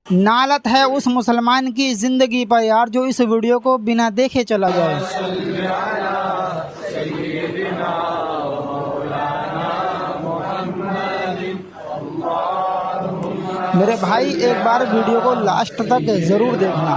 नालत है उस मुसलमान की ज़िंदगी पर यार जो इस वीडियो को बिना देखे चला जाए। मेरे भाई एक बार वीडियो को लास्ट तक ज़रूर देखना।